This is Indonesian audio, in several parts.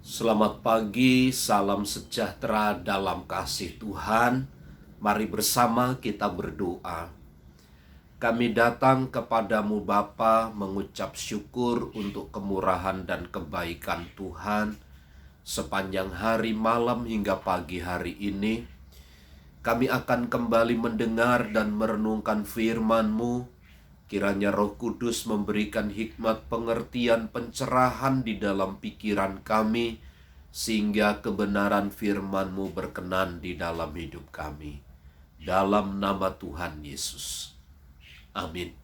Selamat pagi, salam sejahtera dalam kasih Tuhan. Mari bersama kita berdoa. Kami datang kepadamu Bapa mengucap syukur untuk kemurahan dan kebaikan Tuhan. Sepanjang hari, malam hingga pagi hari ini, kami akan kembali mendengar dan merenungkan firman-Mu. Kiranya Roh Kudus memberikan hikmat pengertian pencerahan di dalam pikiran kami, sehingga kebenaran firman-Mu berkenan di dalam hidup kami. Dalam nama Tuhan Yesus. Amin.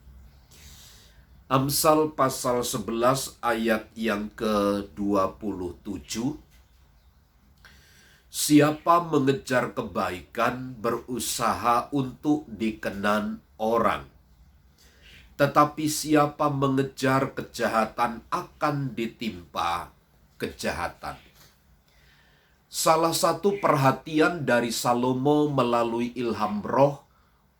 Amsal pasal 11 ayat yang ke-27. Siapa mengejar kebaikan berusaha untuk dikenan orang. Tetapi siapa mengejar kejahatan akan ditimpa kejahatan. Salah satu perhatian dari Salomo melalui ilham roh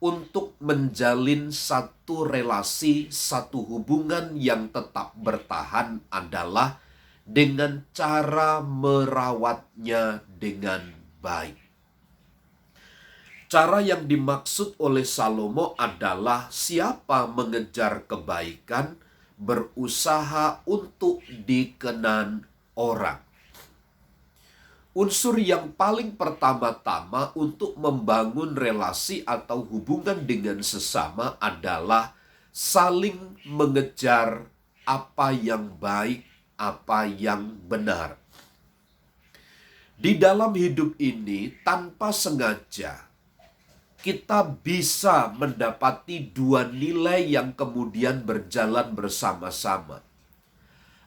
untuk menjalin satu relasi, satu hubungan yang tetap bertahan adalah dengan cara merawatnya dengan baik. Cara yang dimaksud oleh Salomo adalah siapa mengejar kebaikan berusaha untuk dikenan orang. Unsur yang paling pertama-tama untuk membangun relasi atau hubungan dengan sesama adalah saling mengejar apa yang baik, apa yang benar. Di dalam hidup ini, tanpa sengaja, kita bisa mendapati dua nilai yang kemudian berjalan bersama-sama.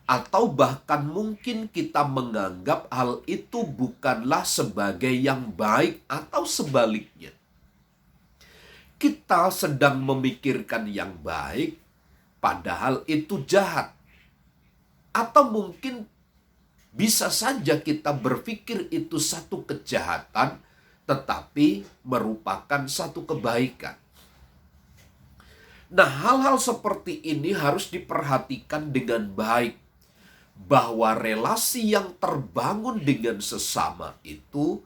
Atau bahkan mungkin kita menganggap hal itu bukanlah sebagai yang baik atau sebaliknya. Kita sedang memikirkan yang baik, padahal itu jahat. Atau mungkin bisa saja kita berpikir itu satu kejahatan, tetapi merupakan satu kebaikan. Nah, hal-hal seperti ini harus diperhatikan dengan baik, bahwa relasi yang terbangun dengan sesama itu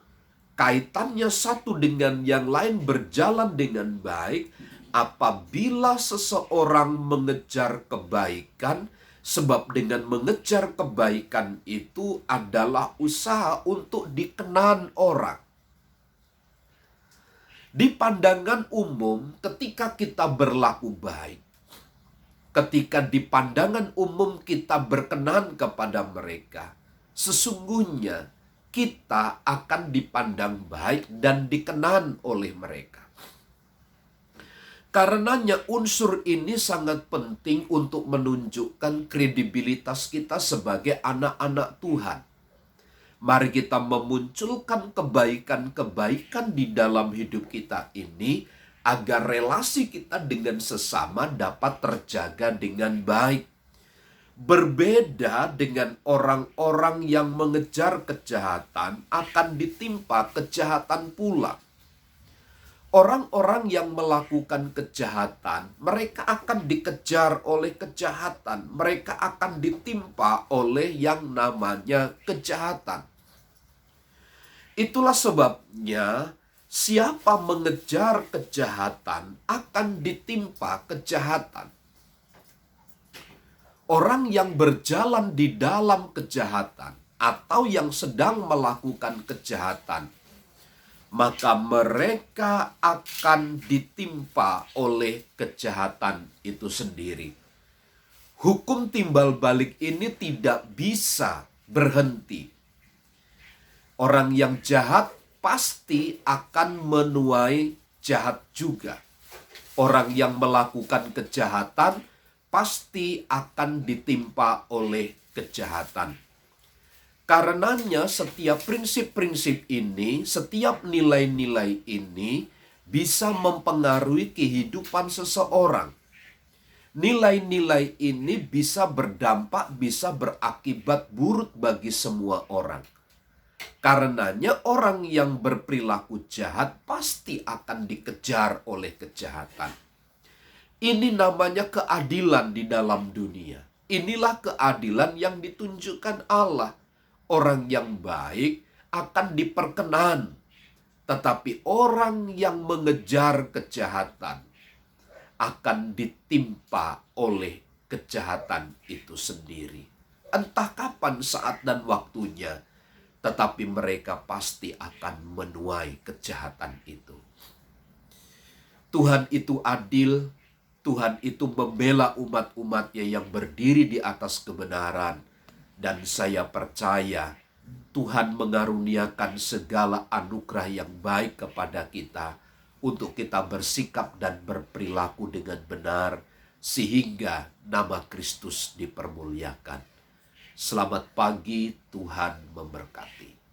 kaitannya satu dengan yang lain berjalan dengan baik apabila seseorang mengejar kebaikan, sebab dengan mengejar kebaikan itu adalah usaha untuk dikenan orang. Di pandangan umum, ketika kita berlaku baik, ketika di pandangan umum kita berkenan kepada mereka, sesungguhnya kita akan dipandang baik dan dikenan oleh mereka. Karenanya unsur ini sangat penting untuk menunjukkan kredibilitas kita sebagai anak-anak Tuhan. Mari kita memunculkan kebaikan-kebaikan di dalam hidup kita ini, agar relasi kita dengan sesama dapat terjaga dengan baik. Berbeda dengan orang-orang yang mengejar kejahatan akan ditimpa kejahatan pula. Orang-orang yang melakukan kejahatan, mereka akan dikejar oleh kejahatan. Mereka akan ditimpa oleh yang namanya kejahatan. Itulah sebabnya siapa mengejar kejahatan akan ditimpa kejahatan. Orang yang berjalan di dalam kejahatan atau yang sedang melakukan kejahatan, maka mereka akan ditimpa oleh kejahatan itu sendiri. Hukum timbal balik ini tidak bisa berhenti. Orang yang jahat pasti akan menuai jahat juga. Orang yang melakukan kejahatan pasti akan ditimpa oleh kejahatan. Karenanya setiap prinsip-prinsip ini, setiap nilai-nilai ini bisa mempengaruhi kehidupan seseorang. Nilai-nilai ini bisa berdampak, bisa berakibat buruk bagi semua orang. Karenanya orang yang berperilaku jahat pasti akan dikejar oleh kejahatan. Ini namanya keadilan di dalam dunia. Inilah keadilan yang ditunjukkan Allah. Orang yang baik akan diperkenan, tetapi orang yang mengejar kejahatan akan ditimpa oleh kejahatan itu sendiri. Entah kapan saat dan waktunya, tetapi mereka pasti akan menuai kejahatan itu. Tuhan itu adil, Tuhan itu membela umat-umatnya yang berdiri di atas kebenaran. Dan saya percaya Tuhan mengaruniakan segala anugerah yang baik kepada kita untuk kita bersikap dan berperilaku dengan benar sehingga nama Kristus dipermuliakan. Selamat pagi, Tuhan memberkati.